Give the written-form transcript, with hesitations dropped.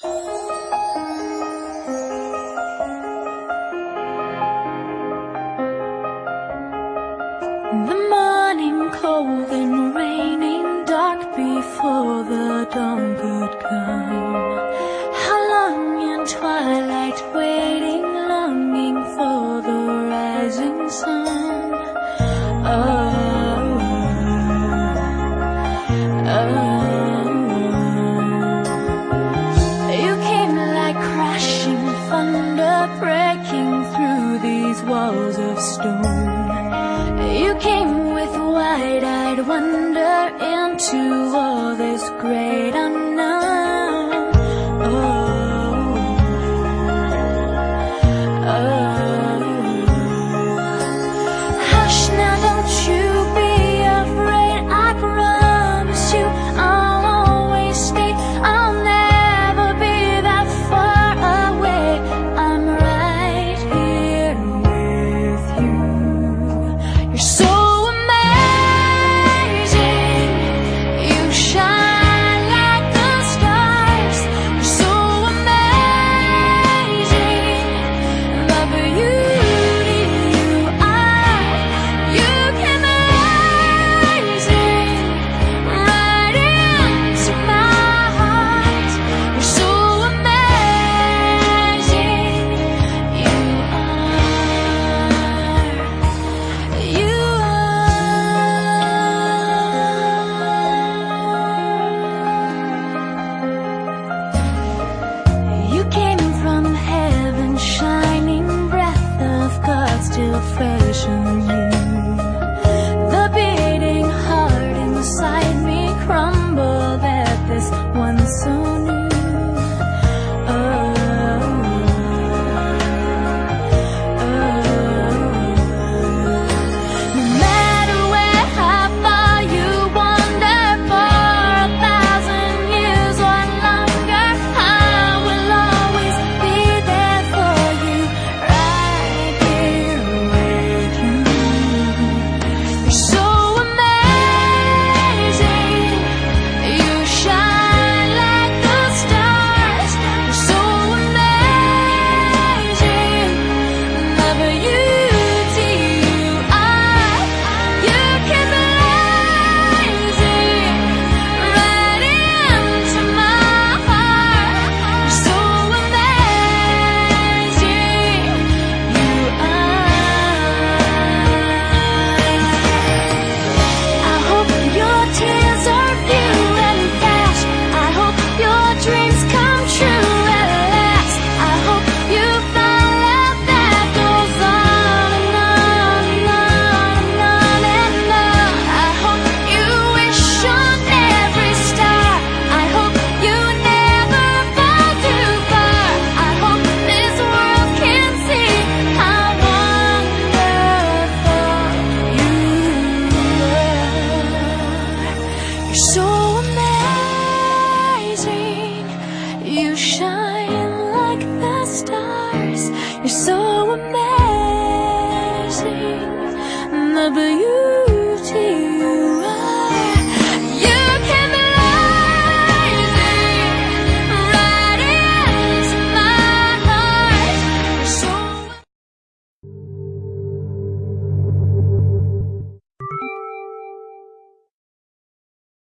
The morning cold and raining, dark before the dawn could come. How long in twilight waiting, longing for the rising sun. You came like crashing thunder, breaking through these walls of stone. You came with wide-eyed wonder into all this great unknown.